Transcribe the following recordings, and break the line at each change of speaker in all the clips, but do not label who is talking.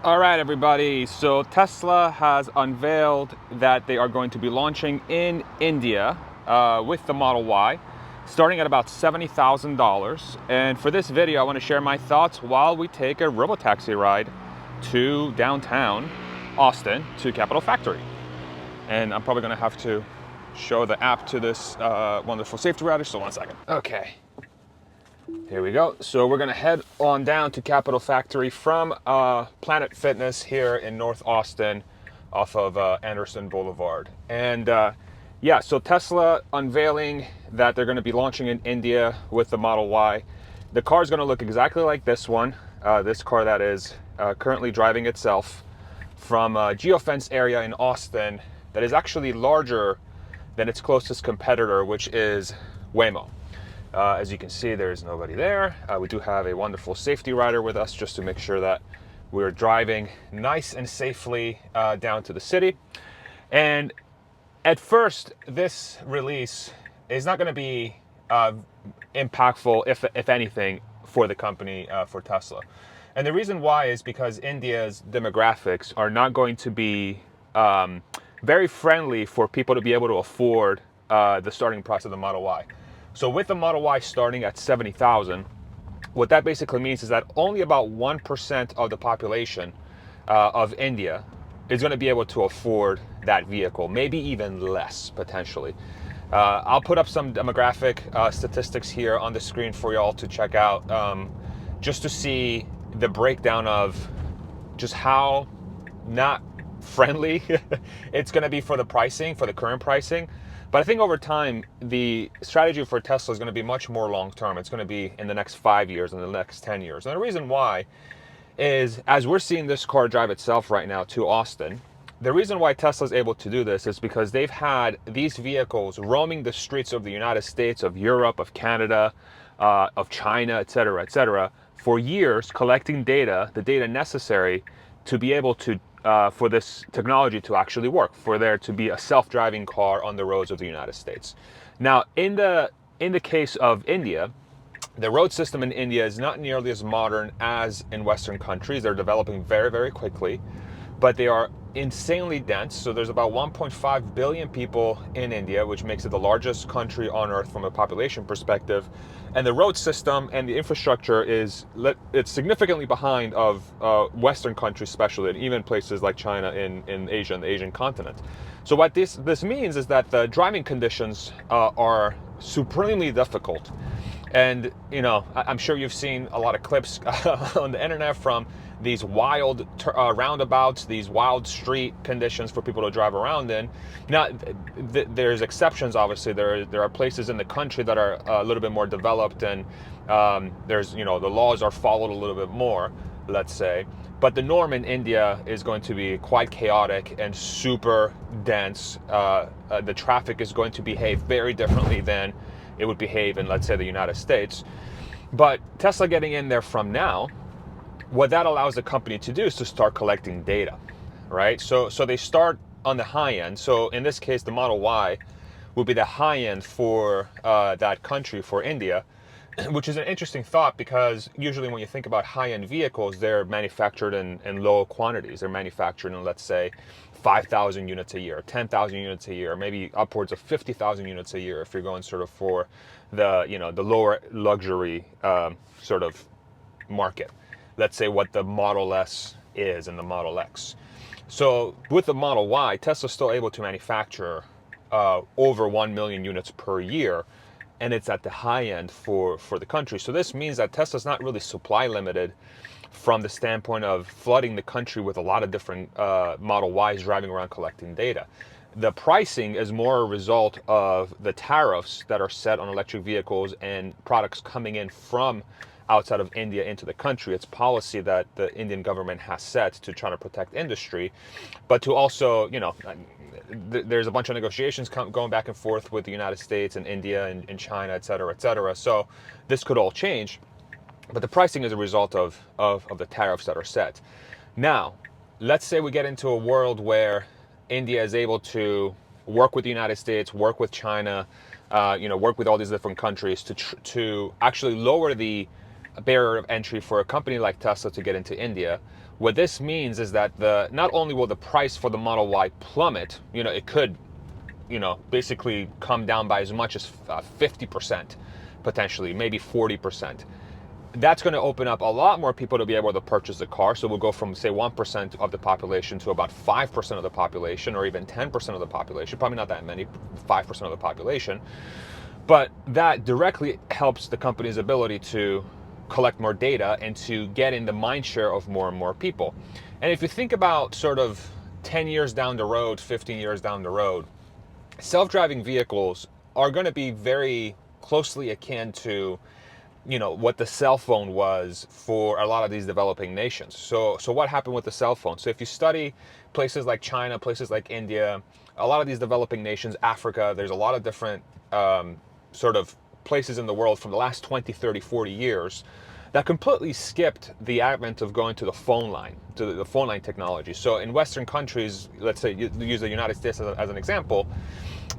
All right, everybody. So Tesla has unveiled that they are going to be launching in India with the Model Y, starting at about $70,000. And for this video, I want to share my thoughts while we take a Robotaxi ride to downtown Austin to Capital Factory. And I'm probably going to have to show the app to this wonderful safety rider. So 1 second. Okay. Here we go. So we're gonna head on down to Capital Factory from Planet Fitness here in North Austin off of Anderson Boulevard. And yeah, so Tesla unveiling that they're gonna be launching in India with the Model Y. The car is gonna look exactly like this one, this car that is currently driving itself from a geofence area in Austin that is actually larger than its closest competitor, which is Waymo. As you can see, there's nobody there. We do have a wonderful safety rider with us just to make sure that we're driving nice and safely down to the city. And at first, this release is not going to be impactful, if anything, for the company, for Tesla. And the reason why is because India's demographics are not going to be very friendly for people to be able to afford the starting price of the Model Y. So with the Model Y starting at 70,000, what that basically means is that only about 1% of the population of India is going to be able to afford that vehicle, maybe even less potentially. I'll put up some demographic statistics here on the screen for y'all to check out, just to see the breakdown of just how not friendly it's going to be for the pricing, for the current pricing. But I think over time, the strategy for Tesla is going to be much more long-term. It's going to be in the next 5 years, in the next 10 years. And the reason why is, as we're seeing this car drive itself right now to Austin, the reason why Tesla is able to do this is because they've had these vehicles roaming the streets of the United States, of Europe, of Canada, of China, et cetera, for years, collecting data, the data necessary to be able to for this technology to actually work, for there to be a self-driving car on the roads of the United States. Now, in the case of India, the road system in India is not nearly as modern as in Western countries. They're developing very, very quickly, but they are insanely dense. So there's about 1.5 billion people in India, which makes it the largest country on earth from a population perspective. And the road system and the infrastructure it's significantly behind of Western countries, especially, and even places like China in Asia and the Asian continent. So what this means is that the driving conditions are supremely difficult. And, you know, I'm sure you've seen a lot of clips on the internet from these wild roundabouts, these wild street conditions for people to drive around in. Now, there's exceptions, obviously. There are places in the country that are a little bit more developed, and there's, you know, the laws are followed a little bit more, let's say. But the norm in India is going to be quite chaotic and super dense. The traffic is going to behave very differently than it would behave in, let's say, the United States. But Tesla getting in there from now, what that allows the company to do is to start collecting data, right? So they start on the high end. So in this case, the Model Y will be the high end for that country, for India, which is an interesting thought, because usually when you think about high-end vehicles, they're manufactured in low quantities. They're manufactured in, let's say, 5,000 units a year, 10,000 units a year, maybe upwards of 50,000 units a year if you're going sort of for the, you know, the lower luxury sort of market. Let's say what the Model S is and the Model X. So with the Model Y, Tesla's still able to manufacture over 1 million units per year, and it's at the high end for the country. So this means that Tesla's not really supply limited from the standpoint of flooding the country with a lot of different Model Ys driving around collecting data. The pricing is more a result of the tariffs that are set on electric vehicles and products coming in from outside of India into the country. It's policy that the Indian government has set to try to protect industry, but to also, you know, there's a bunch of negotiations going back and forth with the United States and India and China, et cetera. So this could all change, but the pricing is a result of the tariffs that are set. Now, let's say we get into a world where India is able to work with the United States, work with China, you know, work with all these different countries to actually lower the barrier of entry for a company like Tesla to get into India. What this means is that not only will the price for the Model Y plummet, it could, basically come down by as much as 50%, potentially, maybe 40%. That's going to open up a lot more people to be able to purchase a car. So we'll go from, say, 1% of the population to about 5% of the population, or even 10% of the population. Probably not that many, 5% of the population. But that directly helps the company's ability to collect more data and to get in the mind share of more and more people. And if you think about sort of 10 years down the road, 15 years down the road, self-driving vehicles are going to be very closely akin to what the cell phone was for a lot of these developing nations. So what happened with the cell phone? So if you study places like China, places like India, a lot of these developing nations, Africa, there's a lot of different sort of places in the world from the last 20, 30, 40 years that completely skipped the advent of going to the phone line, to the phone line technology. So in Western countries, let's say you use the United States as an example,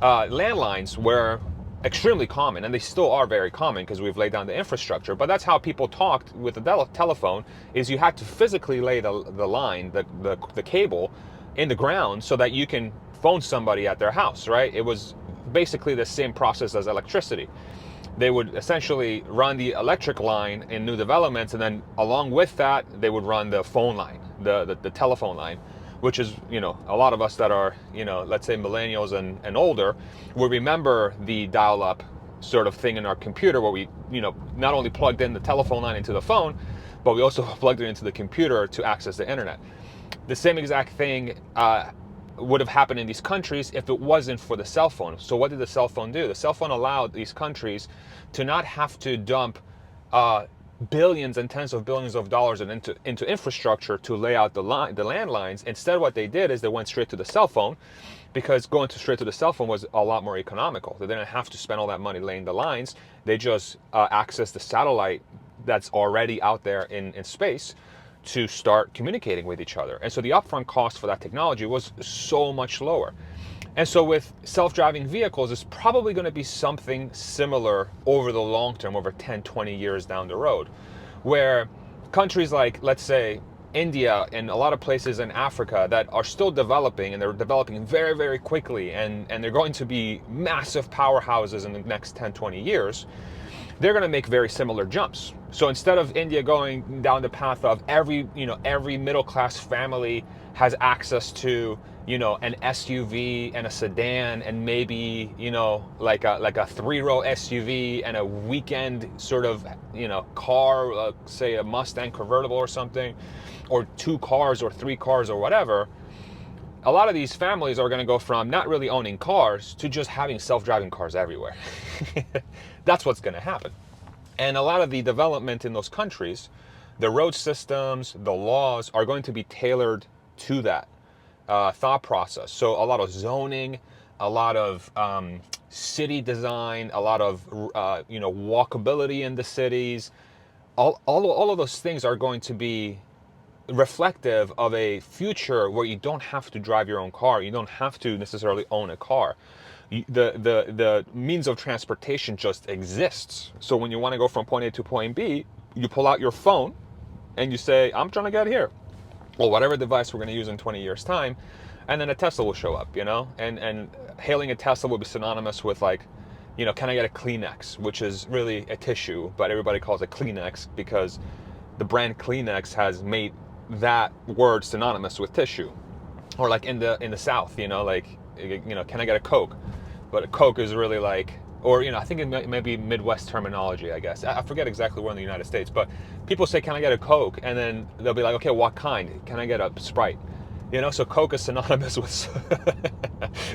landlines were extremely common, and they still are very common because we've laid down the infrastructure. But that's how people talked with the telephone, is you had to physically lay the line, the cable in the ground so that you can phone somebody at their house, right? It was basically the same process as electricity. They would essentially run the electric line in new developments, and then along with that, they would run the phone line, the telephone line, which is, a lot of us that are, let's say millennials and older, will remember the dial-up sort of thing in our computer where we, not only plugged in the telephone line into the phone, but we also plugged it into the computer to access the internet. The same exact thing would have happened in these countries if it wasn't for the cell phone. So what did the cell phone do? The cell phone allowed these countries to not have to dump billions and tens of billions of dollars into infrastructure to lay out the landlines. Instead, what they did is they went straight to the cell phone, because going straight to the cell phone was a lot more economical. They didn't have to spend all that money laying the lines. They just accessed the satellite that's already out there in space to start communicating with each other. And so the upfront cost for that technology was so much lower. And so with self-driving vehicles, it's probably going to be something similar over the long term, over 10, 20 years down the road, where countries like, let's say, India and a lot of places in Africa that are still developing, and they're developing very, very quickly, and they're going to be massive powerhouses in the next 10, 20 years, they're going to make very similar jumps. So instead of India going down the path of every middle-class family has access to, an SUV and a sedan and maybe, like a three-row SUV and a weekend sort of, car, say a Mustang convertible or something, or 2 cars or 3 cars or whatever, a lot of these families are going to go from not really owning cars to just having self-driving cars everywhere. That's what's going to happen. And a lot of the development in those countries, the road systems, the laws are going to be tailored to that thought process. So a lot of zoning, a lot of city design, a lot of walkability in the cities, all of those things are going to be reflective of a future where you don't have to drive your own car. You don't have to necessarily own a car. The means of transportation just exists. So when you want to go from point A to point B, you pull out your phone and you say, I'm trying to get here. Well, whatever device we're going to use in 20 years time, and then a Tesla will show up, and hailing a Tesla will be synonymous with, like, can I get a Kleenex, which is really a tissue, but everybody calls it Kleenex because the brand Kleenex has made that word synonymous with tissue. Or like in the South, can I get a Coke? But a Coke is really like, or I think it may be Midwest terminology, I guess. I forget exactly where in the United States, but people say, can I get a Coke? And then they'll be like, okay, what kind? Can I get a Sprite? So Coke is synonymous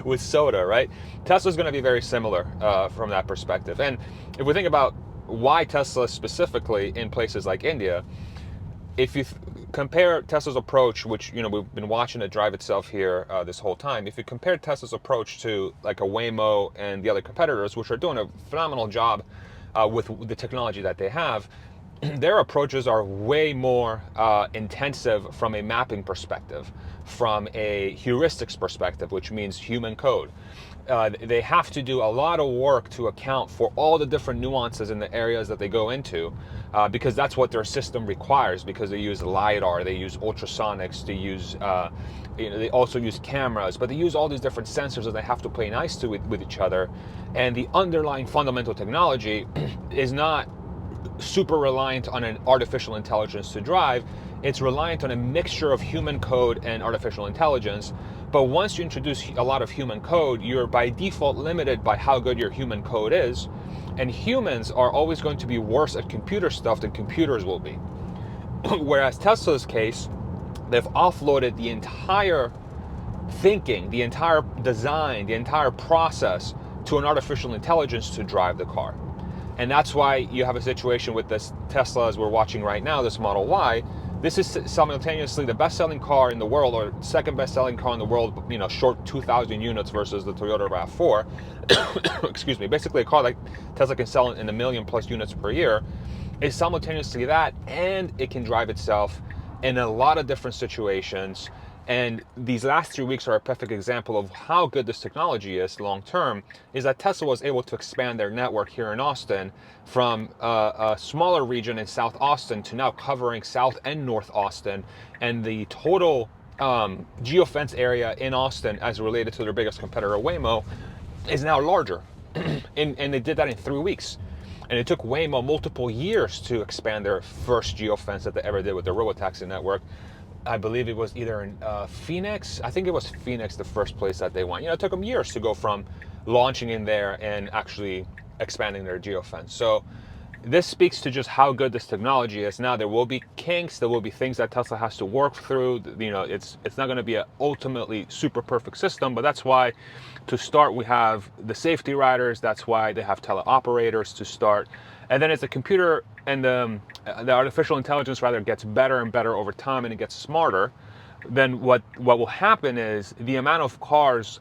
with soda, right? Tesla's going to be very similar from that perspective. And if we think about why Tesla specifically in places like India, if you compare Tesla's approach, which we've been watching it drive itself here this whole time, if you compare Tesla's approach to like a Waymo and the other competitors, which are doing a phenomenal job with the technology that they have, their approaches are way more intensive from a mapping perspective, from a heuristics perspective, which means human code. They have to do a lot of work to account for all the different nuances in the areas that they go into, because that's what their system requires, because they use LiDAR, they use ultrasonics, they use, they also use cameras, but they use all these different sensors that they have to play nice to with each other. And the underlying fundamental technology is not super reliant on an artificial intelligence to drive. It's reliant on a mixture of human code and artificial intelligence. But once you introduce a lot of human code, you're by default limited by how good your human code is. And humans are always going to be worse at computer stuff than computers will be. Whereas Tesla's case, they've offloaded the entire thinking, the entire design, the entire process to an artificial intelligence to drive the car. And that's why you have a situation with this Tesla as we're watching right now, this Model Y. This is simultaneously the best-selling car in the world, or second best-selling car in the world, you know, short 2,000 units versus the Toyota RAV4. Excuse me. Basically, a car like Tesla can sell in 1 million plus units per year is simultaneously that, and it can drive itself in a lot of different situations. And these last 3 weeks are a perfect example of how good this technology is long term, is that Tesla was able to expand their network here in Austin from a smaller region in South Austin to now covering South and North Austin. And the total geofence area in Austin, as related to their biggest competitor, Waymo, is now larger. And they did that in 3 weeks. And it took Waymo multiple years to expand their first geofence that they ever did with their Robotaxi network. I believe it was either in Phoenix. I think it was Phoenix, the first place that they went. You know, it took them years to go from launching in there and actually expanding their geofence. So this speaks to just how good this technology is. Now, there will be kinks, there will be things that Tesla has to work through. You know, it's not going to be an ultimately super perfect system, but that's why, to start, we have the safety riders. That's why they have teleoperators to start. And then as the computer and the artificial intelligence rather gets better and better over time, and it gets smarter, then what will happen is the amount of cars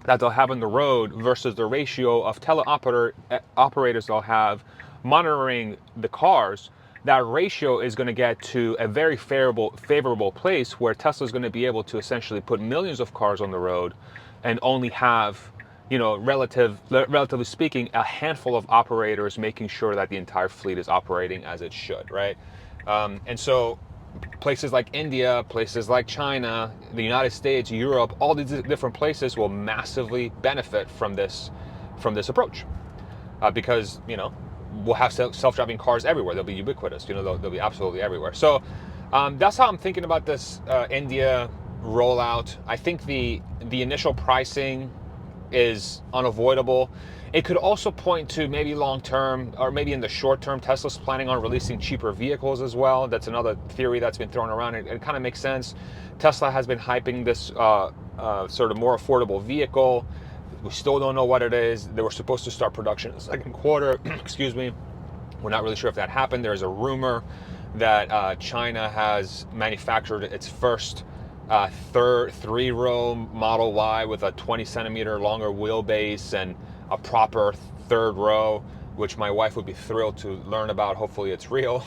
that they'll have on the road versus the ratio of teleoperators they'll have monitoring the cars, that ratio is going to get to a very favorable place where Tesla is going to be able to essentially put millions of cars on the road and only have, you know, relatively speaking, a handful of operators making sure that the entire fleet is operating as it should, right? And so places like India, places like China, the United States, Europe, all these different places will massively benefit from this approach, because, you know, we'll have self-driving cars everywhere. They'll be ubiquitous. You know, they'll be absolutely everywhere. So that's how I'm thinking about this India rollout. I think the initial pricing is unavoidable. It could also point to maybe long-term, or maybe in the short term, Tesla's planning on releasing cheaper vehicles as well. That's another theory that's been thrown around. It kind of makes sense. Tesla has been hyping this sort of more affordable vehicle. We still don't know what it is. They were supposed to start production in the second quarter. Excuse me. We're not really sure if that happened. There's a rumor that China has manufactured its first three-row Model Y with a 20-centimeter longer wheelbase and a proper third row, which my wife would be thrilled to learn about. Hopefully it's real,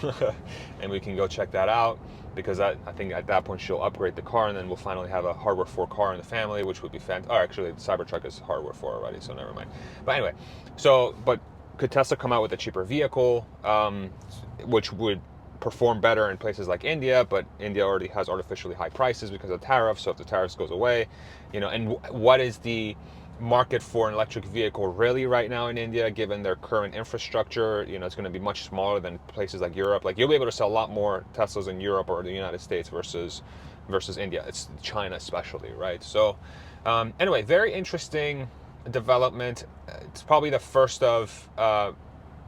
and we can go check that out, because I think at that point she'll upgrade the car, and then we'll finally have a hardware 4 car in the family, which would be fantastic. Oh, actually, the Cybertruck is hardware 4 already, so never mind. But anyway, but could Tesla come out with a cheaper vehicle, which would perform better in places like India? But India already has artificially high prices because of tariffs. So if the tariffs goes away, you know, and what is the market for an electric vehicle really right now in India, given their current infrastructure? You know, it's going to be much smaller than places like Europe. Like, you'll be able to sell a lot more Teslas in Europe or the United States versus India. It's China especially, right? So anyway, very interesting development. It's probably the first of,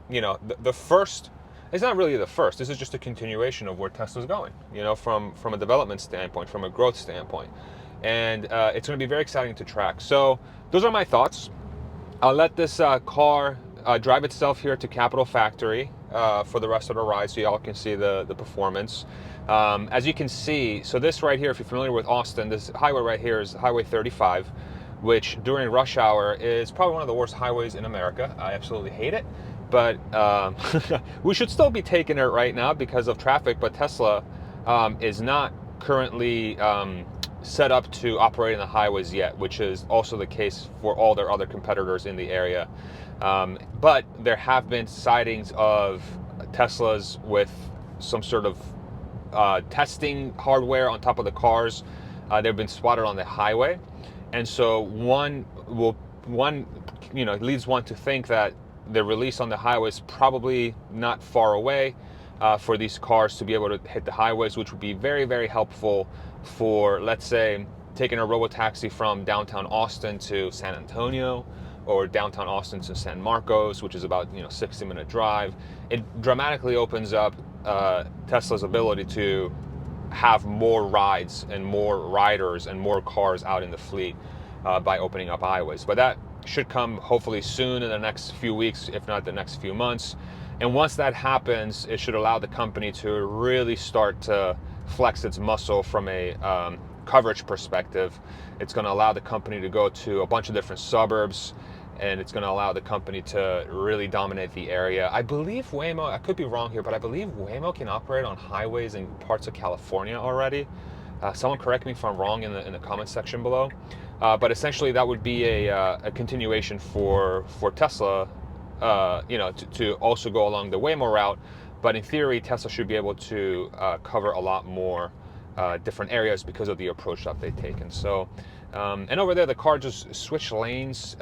you know, the first. It's not really the first. This is just a continuation of where Tesla's going, you know, from a development standpoint, from a growth standpoint. And it's going to be very exciting to track. So those are my thoughts. I'll let this car drive itself here to Capitol Factory for the rest of the ride, so y'all can see the performance. As you can see, so this right here, if you're familiar with Austin, this highway right here is Highway 35, which during rush hour is probably one of the worst highways in America. I absolutely hate it. but we should still be taking it right now because of traffic. But Tesla is not currently set up to operate in the highways yet, which is also the case for all their other competitors in the area. But there have been sightings of Teslas with some sort of testing hardware on top of the cars. They've been spotted on the highway, and so one leads one to think that the release on the highway is probably not far away for these cars to be able to hit the highways, which would be very, very helpful for, let's say, taking a Robotaxi from downtown Austin to San Antonio, or downtown Austin to San Marcos, which is about 60-minute drive. It dramatically opens up Tesla's ability to have more rides and more riders and more cars out in the fleet by opening up highways. But that should come hopefully soon, in the next few weeks, if not the next few months. And once that happens, it should allow the company to really start to flex its muscle from a coverage perspective. It's going to allow the company to go to a bunch of different suburbs, and it's going to allow the company to really dominate the area. I believe Waymo, I could be wrong here, but I believe Waymo can operate on highways in parts of California already. Someone correct me if I'm wrong in the comments section below. But essentially, that would be a continuation for Tesla, to also go along the Waymo route. But in theory, Tesla should be able to cover a lot more different areas because of the approach that they've taken. So, and over there, the car just switched lanes,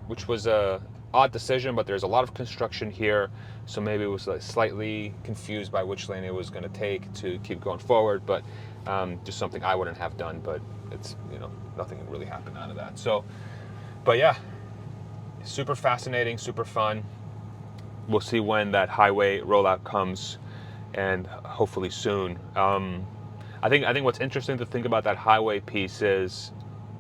which was a odd decision, but there's a lot of construction here, so maybe it was slightly confused by which lane it was going to take to keep going forward. But just something I wouldn't have done, but it's nothing really happened out of that. So, but yeah, super fascinating, super fun. We'll see when that highway rollout comes, and hopefully soon. I think what's interesting to think about that highway piece is,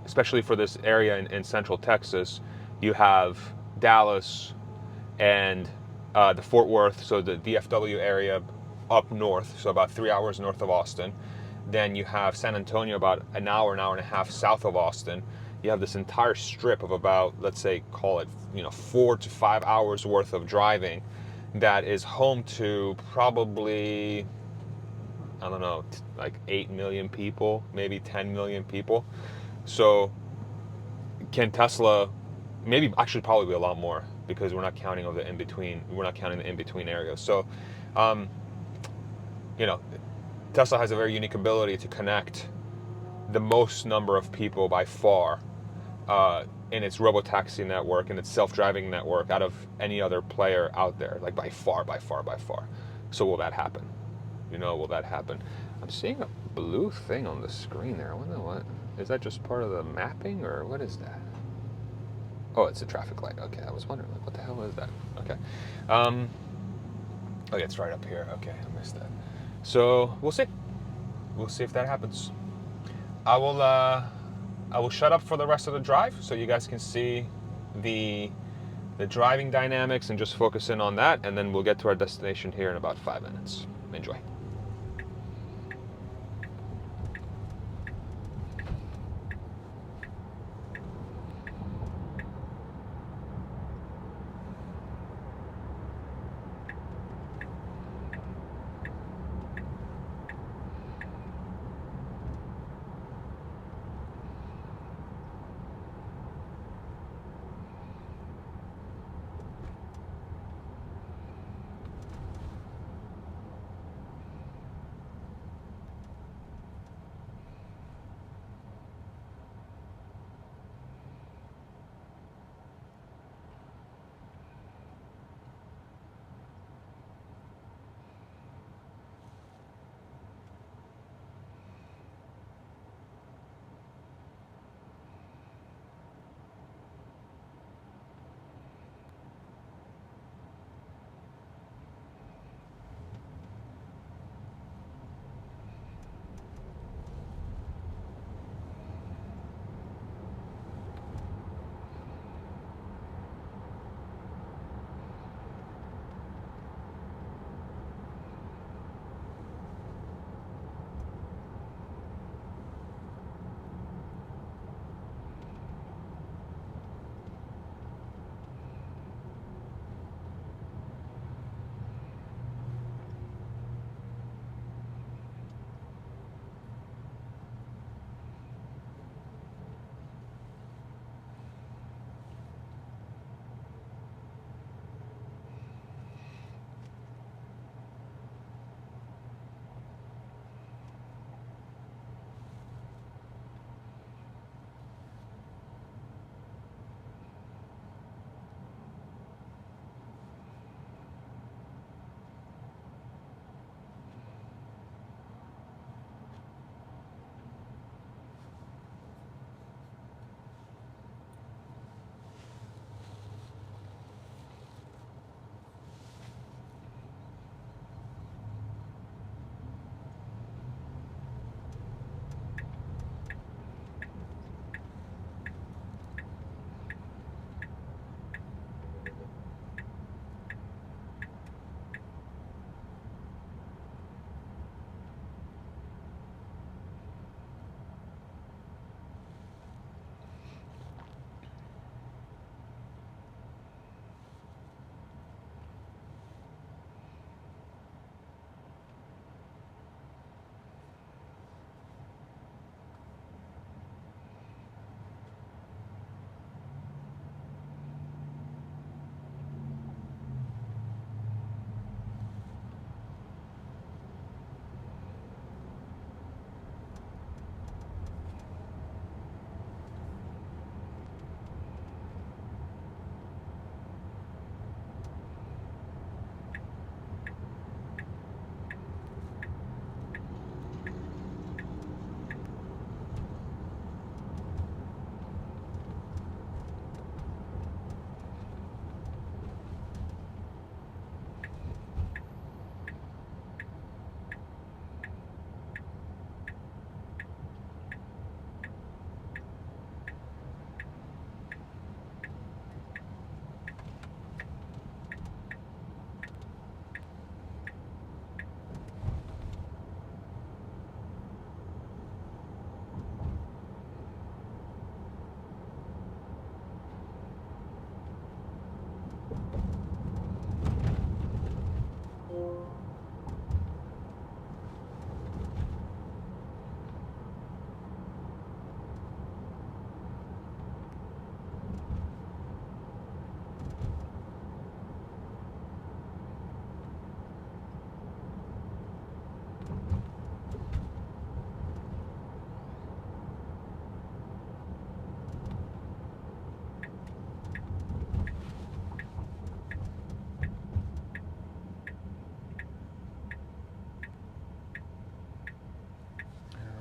especially for this area in Central Texas, you have Dallas and the Fort Worth, so the DFW area up north, so about 3 hours north of Austin. Then you have San Antonio about an hour and a half south of Austin. You have this entire strip of about, let's say, call it 4 to 5 hours worth of driving that is home to probably, I don't know, like 8 million people, maybe 10 million people. So can Tesla, maybe actually probably a lot more, because we're not counting the in-between areas. So Tesla has a very unique ability to connect the most number of people by far in its Robotaxi network and its self-driving network out of any other player out there, like by far. So will that happen? Will that happen? I'm seeing a blue thing on the screen there. I wonder what, is that just part of the mapping, or what is that? Oh, it's a traffic light. Okay, I was wondering, what the hell is that? Okay. Okay, it's right up here. Okay, I missed that. So we'll see. We'll see if that happens. I will shut up for the rest of the drive so you guys can see the driving dynamics and just focus in on that, and then we'll get to our destination here in about 5 minutes. Enjoy.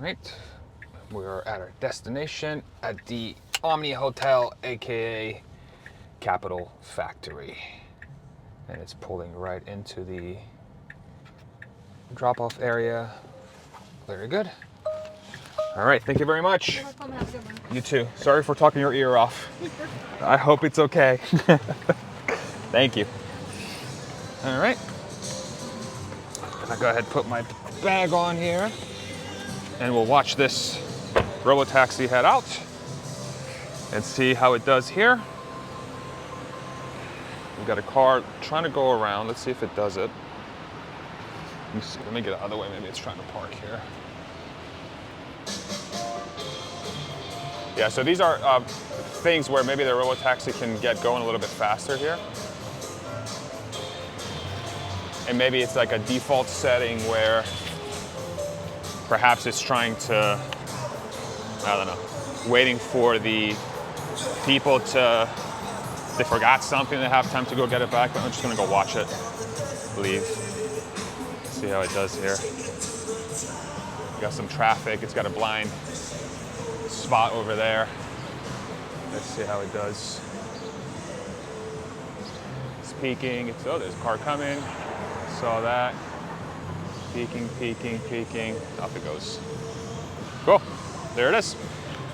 right, we're at our destination at the Omni Hotel, aka Capital Factory. And it's pulling right into the drop-off area. Very good. All right, thank you very much.
You're welcome. Have a good one.
You too. Sorry for talking your ear off. I hope it's okay. Thank you. All right. I'll go ahead and put my bag on here, and we'll watch this Robotaxi head out and see how it does here. We've got a car trying to go around. Let's see if it does it. Let me see. Let me get out of the way. Maybe it's trying to park here. Yeah, so these are things where maybe the Robotaxi can get going a little bit faster here. And maybe it's like a default setting where perhaps it's trying to, I don't know, waiting for the people to, they forgot something, they have time to go get it back, but I'm just gonna go watch it, leave. See how it does here. Got some traffic, it's got a blind spot over there. Let's see how it does. It's peeking, it's, oh, there's a car coming. Saw that. Peeking, peeking, peeking. Off it goes. Cool. There it is.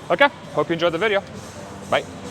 Okay. Hope you enjoyed the video. Bye.